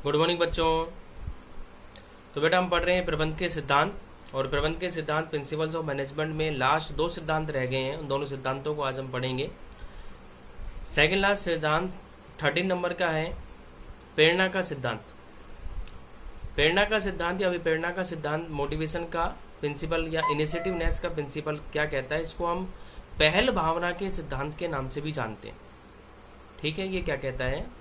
Good morning बच्चों। तो बेटा हम पढ़ रहे हैं प्रबंध के सिद्धांत, और प्रबंध के सिद्धांत प्रिंसिपल्स ऑफ मैनेजमेंट में लास्ट 2 सिद्धांत रह गए हैं। उन दोनों सिद्धांतों को आज हम पढ़ेंगे। सेकंड लास्ट सिद्धांत 13 नंबर का है, प्रेरणा का सिद्धांत। प्रेरणा का सिद्धांत या अभिप्रेरणा का सिद्धांत, मोटिवेशन का प्रिंसिपल या इनिशिएटिवनेस का प्रिंसिपल क्या कहता है, इसको हम पहल भावना के सिद्धांत के नाम से भी जानते हैं। ठीक है, ये क्या कहता है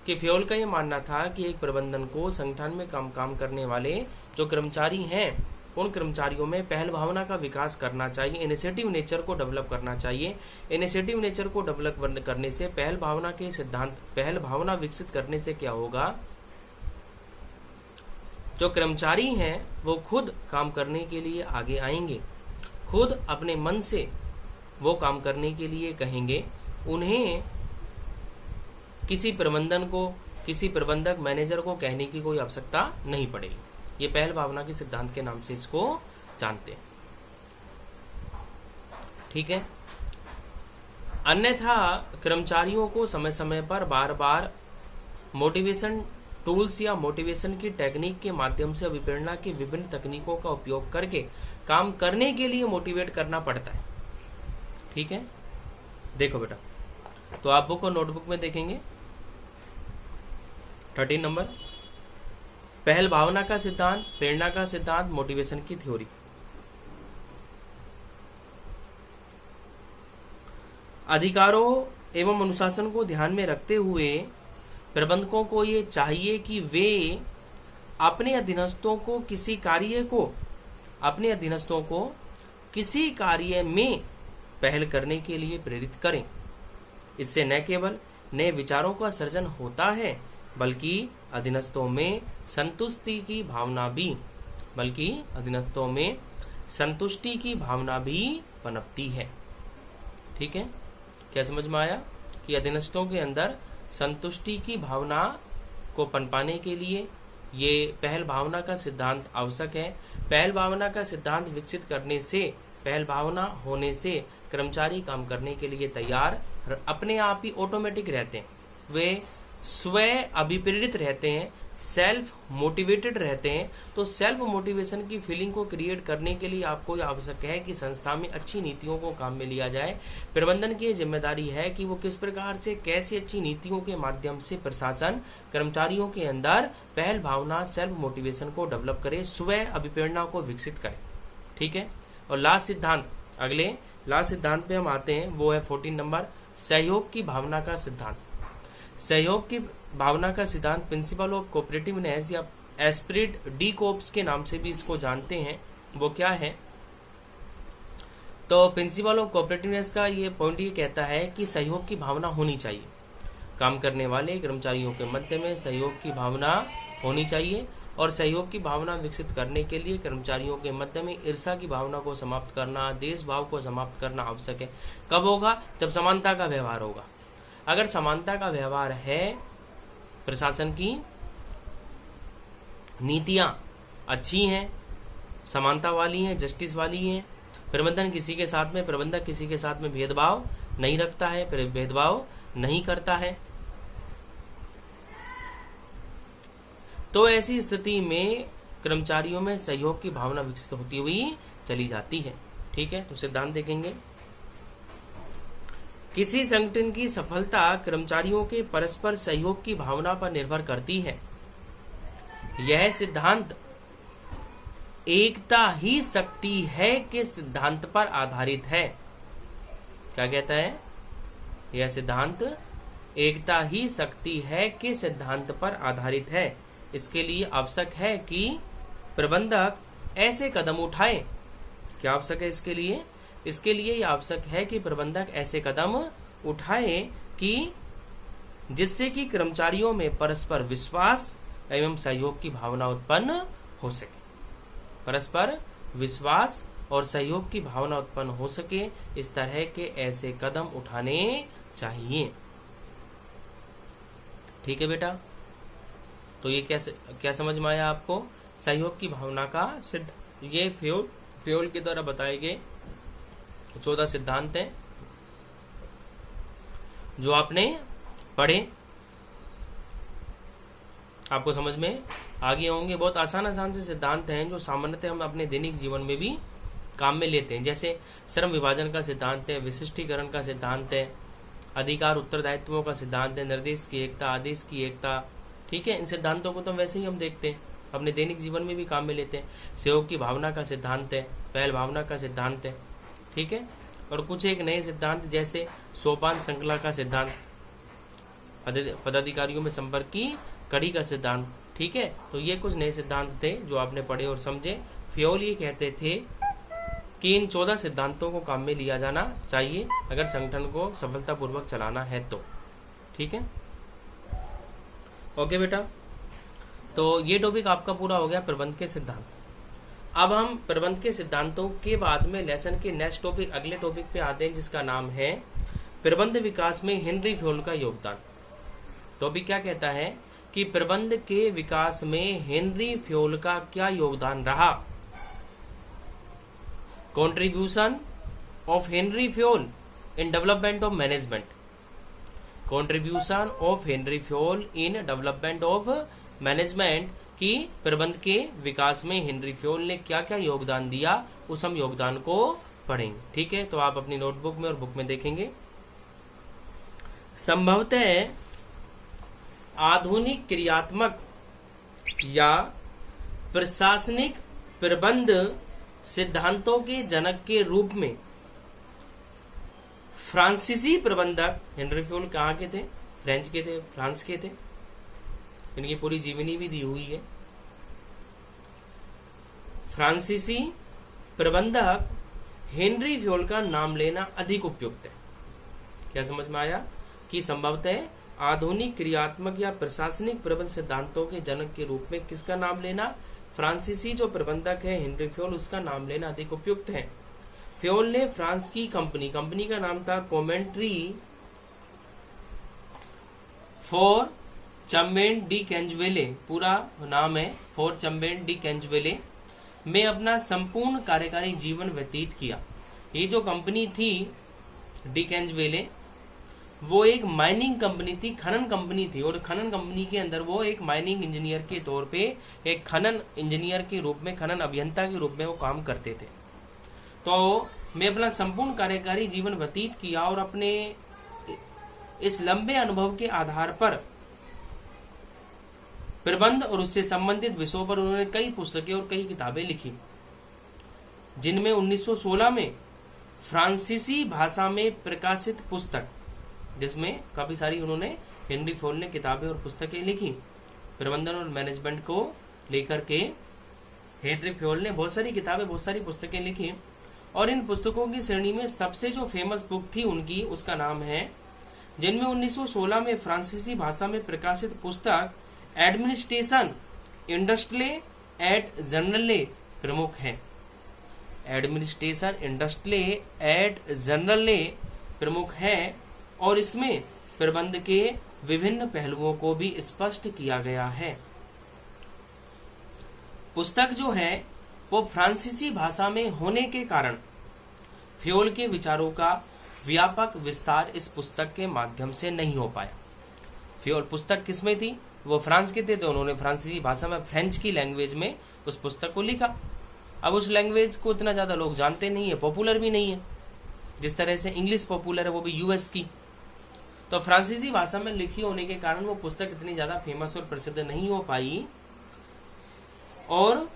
कि फ्योल का ये मानना था कि एक प्रबंधन को संगठन में काम करने वाले जो कर्मचारी हैं, उन कर्मचारियों में पहल भावना का विकास करना चाहिए, इनिशिएटिव नेचर को डेवलप करना चाहिए। इनिशिएटिव नेचर को डेवलप करने से, पहल भावना के सिद्धांत, पहल भावना विकसित करने से क्या होगा, जो कर्मचारी हैं वो खुद काम करने के लिए आगे आएंगे, खुद अपने मन से वो काम करने के लिए कहेंगे। उन्हें किसी प्रबंधक मैनेजर को कहने की कोई आवश्यकता नहीं पड़ेगी। ये पहल भावना के सिद्धांत के नाम से इसको जानते हैं। ठीक है। अन्यथा कर्मचारियों को समय समय पर बार बार मोटिवेशन टूल्स या मोटिवेशन की टेक्निक के माध्यम से अभिप्रेरणा की विभिन्न तकनीकों का उपयोग करके काम करने के लिए मोटिवेट करना पड़ता है। ठीक है, देखो बेटा, तो आप बुक और नोटबुक में देखेंगे 13 नंबर, पहल भावना का सिद्धांत, प्रेरणा का सिद्धांत, मोटिवेशन की थ्योरी। अधिकारों एवं अनुशासन को ध्यान में रखते हुए प्रबंधकों को ये चाहिए कि वे अपने अधीनस्थों को किसी कार्य में पहल करने के लिए प्रेरित करें। इससे न केवल नए विचारों का सृजन होता है बल्कि अधीनस्थों में संतुष्टि की भावना भी पनपती है। ठीक है, क्या समझ में आया कि अधीनस्थों के अंदर संतुष्टि की भावना को पनपाने के लिए ये पहल भावना का सिद्धांत आवश्यक है। पहल भावना का सिद्धांत विकसित करने से, पहल भावना होने से कर्मचारी काम करने के लिए तैयार, अपने आप ही ऑटोमेटिक रहते हैं, वे स्व अभिप्रेरित रहते हैं, सेल्फ मोटिवेटेड रहते हैं। तो सेल्फ मोटिवेशन की फीलिंग को क्रिएट करने के लिए आपको आवश्यक है कि संस्था में अच्छी नीतियों को काम में लिया जाए। प्रबंधन की जिम्मेदारी है कि वो किस प्रकार से, कैसी अच्छी नीतियों के माध्यम से प्रशासन कर्मचारियों के अंदर पहल भावना, सेल्फ मोटिवेशन को डेवलप करे, स्व अभिप्रेरणा को विकसित करे। ठीक है, और लास्ट सिद्धांत पे हम आते हैं, वो है 14 नंबर, सहयोग की भावना का सिद्धांत। सहयोग की भावना का सिद्धांत प्रिंसिपल ऑफ कोऑपरेटिवनेस या एस्पिरिट डी कोप्स के नाम से भी इसको जानते हैं। वो क्या है, तो प्रिंसिपल ऑफ कोऑपरेटिवनेस का ये पॉइंट ये कहता है कि सहयोग की भावना होनी चाहिए। काम करने वाले कर्मचारियों के मध्य में सहयोग की भावना होनी चाहिए, और सहयोग की भावना विकसित करने के लिए कर्मचारियों के मध्य में ईर्ष्या की भावना को समाप्त करना, देश भाव को समाप्त करना आवश्यक है। कब होगा, जब समानता का व्यवहार होगा। अगर समानता का व्यवहार है, प्रशासन की नीतियां अच्छी हैं, समानता वाली हैं, जस्टिस वाली हैं, प्रबंधक किसी के साथ में भेदभाव नहीं रखता है, भेदभाव नहीं करता है, तो ऐसी स्थिति में कर्मचारियों में सहयोग की भावना विकसित होती हुई चली जाती है। ठीक है, तो सिद्धांत देखेंगे। किसी संगठन की सफलता कर्मचारियों के परस्पर सहयोग की भावना पर निर्भर करती है। यह सिद्धांत एकता ही शक्ति है के सिद्धांत पर आधारित है। क्या कहता है, यह सिद्धांत एकता ही शक्ति है के सिद्धांत पर आधारित है। इसके लिए आवश्यक है कि प्रबंधक ऐसे कदम उठाए। क्या आवश्यक है इसके लिए यह आवश्यक है कि प्रबंधक ऐसे कदम उठाए कि जिससे कि कर्मचारियों में परस्पर विश्वास एवं सहयोग की भावना उत्पन्न हो सके। परस्पर विश्वास और सहयोग की भावना उत्पन्न हो सके, इस तरह के ऐसे कदम उठाने चाहिए। ठीक है बेटा, तो ये क्या समझ में आया आपको, सहयोग की भावना का सिद्ध, ये फ्योल के द्वारा बताए गए 14 सिद्धांत हैं जो आपने पढ़े। आपको समझ में आ गए होंगे। बहुत आसान से सिद्धांत हैं जो सामान्यतः हम अपने दैनिक जीवन में भी काम में लेते हैं, जैसे श्रम विभाजन का सिद्धांत है, विशिष्टीकरण का सिद्धांत है, अधिकार उत्तरदायित्वों का सिद्धांत है, निर्देश की एकता, आदेश की एकता। ठीक है, इन सिद्धांतों को तो वैसे ही हम देखते हैं, अपने दैनिक जीवन में भी काम में लेते हैं। सहयोग की भावना का सिद्धांत है, पहल भावना का सिद्धांत है। ठीक है, और कुछ एक नए सिद्धांत जैसे सोपान श्रृंखला का सिद्धांत, पदाधिकारियों में संपर्क की कड़ी का सिद्धांत। ठीक है, तो ये कुछ नए सिद्धांत थे जो आपने पढ़े और समझे। फ्योल ये कहते थे कि इन 14 सिद्धांतों को काम में लिया जाना चाहिए अगर संगठन को सफलतापूर्वक चलाना है तो। ठीक है, ओके बेटा, तो ये टॉपिक आपका पूरा हो गया प्रबंध के सिद्धांत। अब हम प्रबंध के सिद्धांतों के बाद में लेसन के नेक्स्ट टॉपिक, अगले टॉपिक पे आते हैं जिसका नाम है प्रबंध विकास में हेनरी फ्योल का योगदान। टॉपिक क्या कहता है कि प्रबंध के विकास में हेनरी फ्योल का क्या योगदान रहा। Contribution of Henry Fayol in development of management. Contribution of Henry Fayol in development of management की प्रबंध के विकास में हेनरी फ्योल ने क्या क्या योगदान दिया, उस हम योगदान को पढ़ेंगे। ठीक है, तो आप अपनी नोटबुक में और बुक में देखेंगे। संभवतः आधुनिक क्रियात्मक या प्रशासनिक प्रबंध सिद्धांतों के जनक के रूप में फ्रांसीसी प्रबंधक हेनरी फ्योल कहाँ के थे? फ्रेंच के थे, फ्रांस के थे। इनकी पूरी जीवनी भी दी हुई है। फ्रांसीसी प्रबंधक हेनरी फ्योल का नाम लेना अधिक उपयुक्त है। क्या समझ में आया कि संभवतः आधुनिक क्रियात्मक या प्रशासनिक प्रबंध सिद्धांतों के जनक के रूप में किसका नाम लेना? फ्रांसीसी जो प्रबंधक है हेनरी फ्योल, उसका नाम लेना अधिक उपयुक्त है। फ्योल ने फ्रांस की कंपनी का नाम था कॉमेंट्री फॉर चम्बेन डी कैंजवेले, पूरा नाम है फॉर चम्बेन डी कैंजवेले, में अपना संपूर्ण कार्यकारी जीवन व्यतीत किया। ये जो कंपनी थी डी कैंजवेले, वो एक माइनिंग कंपनी थी, खनन कंपनी थी, और खनन कंपनी के अंदर वो एक माइनिंग इंजीनियर के तौर पे, एक खनन इंजीनियर के रूप में, खनन अभियंता के रूप में वो काम करते थे। तो मैं अपना संपूर्ण कार्यकारी जीवन व्यतीत किया और अपने इस लंबे अनुभव के आधार पर प्रबंध और उससे संबंधित विषयों पर उन्होंने कई पुस्तकें और कई किताबें लिखी, जिनमें 1916 में फ्रांसीसी भाषा में प्रकाशित पुस्तक, जिसमें काफी सारी उन्होंने हेनरी फ्योल ने किताबें और पुस्तकें लिखी प्रबंधन और मैनेजमेंट को लेकर के। हेनरी फ्योल ने बहुत सारी किताबें, बहुत सारी पुस्तकें लिखी, और इन पुस्तकों की श्रेणी में सबसे जो फेमस बुक थी उनकी, उसका नाम है, जिनमें 1916 में फ्रांसीसी भाषा में प्रकाशित पुस्तक एडमिनिस्ट्रेशन इंडस्ट्रियले एट जर्नले प्रमुख है। एडमिनिस्ट्रेशन इंडस्ट्रियले एट जर्नले प्रमुख है, और इसमें प्रबंध के विभिन्न पहलुओं को भी स्पष्ट किया गया है। पुस्तक जो है वो फ्रांसीसी भाषा में होने के कारण फ्योल के विचारों का व्यापक विस्तार इस पुस्तक के माध्यम से नहीं हो पाया। फ्योल पुस्तक किसमें थी? वो फ्रांस के थे, तो उन्होंने फ्रांसीसी भाषा में, फ्रेंच की लैंग्वेज में उस पुस्तक को लिखा। अब उस लैंग्वेज को इतना ज्यादा लोग जानते नहीं है, पॉपुलर भी नहीं है, जिस तरह से इंग्लिश पॉपुलर है, वो भी यूएस की। तो फ्रांसीसी भाषा में लिखी होने के कारण वो पुस्तक इतनी ज्यादा फेमस और प्रसिद्ध नहीं हो पाई, और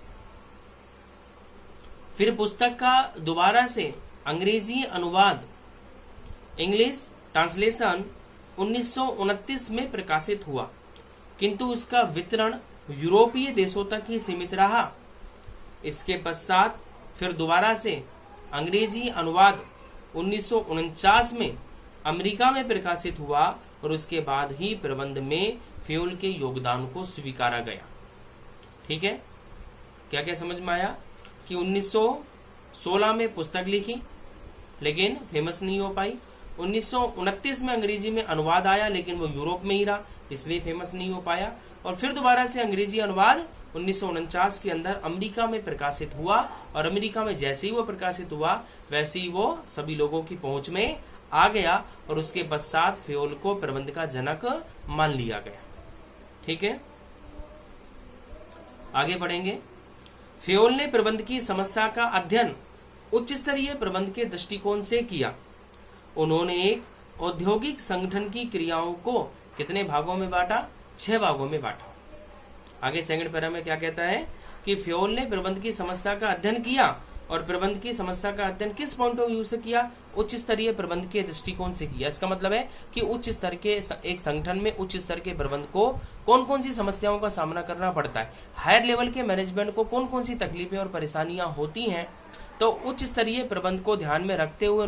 फिर पुस्तक का दोबारा से अंग्रेजी अनुवाद, इंग्लिश ट्रांसलेशन 1929 में प्रकाशित हुआ, किंतु उसका वितरण यूरोपीय देशों तक ही सीमित रहा। इसके पश्चात फिर दोबारा से अंग्रेजी अनुवाद 1949 में अमेरिका में प्रकाशित हुआ, और उसके बाद ही प्रबंध में फ्योल के योगदान को स्वीकारा गया। ठीक है, क्या क्या समझ में आया कि 1916 में पुस्तक लिखी लेकिन फेमस नहीं हो पाई, 1929 में अंग्रेजी में अनुवाद आया लेकिन वो यूरोप में ही रहा, इसलिए फेमस नहीं हो पाया, और फिर दोबारा से अंग्रेजी अनुवाद 1949 के अंदर अमेरिका में प्रकाशित हुआ, और अमेरिका में जैसे ही वो प्रकाशित हुआ वैसे ही वो सभी लोगों की पहुंच में आ गया, और उसके पश्चात फ्योल को प्रबंध का जनक मान लिया गया। ठीक है, आगे बढ़ेंगे। फेयोल ने प्रबंध की समस्या का अध्ययन उच्च स्तरीय प्रबंध के दृष्टिकोण से किया। उन्होंने एक औद्योगिक संगठन की क्रियाओं को कितने भागों में बांटा? 6 भागों में बांटा। आगे सेकंड पैरा में क्या कहता है कि फेयोल ने प्रबंध की समस्या का अध्ययन किया, और प्रबंध की समस्या का अध्ययन किस पॉइंट ऑफ व्यू से किया? उच्च स्तरीय प्रबंध के दृष्टिकोण से किया। इसका मतलब है कि उच्च स्तर के एक संगठन में उच्च स्तर के प्रबंध को कौन कौन सी समस्याओं का सामना करना पड़ता है, हायर लेवल के मैनेजमेंट को कौन कौन सी तकलीफें और परेशानियां होती हैं। तो उच्च स्तरीय प्रबंध को ध्यान में रखते हुए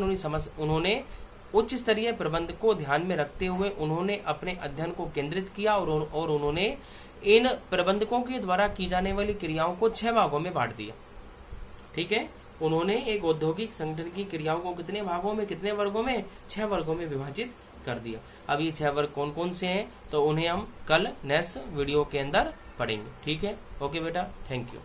उन्होंने उच्च स्तरीय प्रबंध को ध्यान में रखते हुए उन्होंने अपने अध्ययन को केंद्रित किया, और उन्होंने इन प्रबंधकों के द्वारा की जाने वाली क्रियाओं को 6 भागों में बांट दिया। ठीक है, उन्होंने एक औद्योगिक संगठन की क्रियाओं को कितने भागों में, कितने वर्गों में? 6 वर्गों में विभाजित कर दिया। अब ये 6 वर्ग कौन कौन से हैं, तो उन्हें हम कल नेक्स्ट वीडियो के अंदर पढ़ेंगे। ठीक है, ओके बेटा, थैंक यू।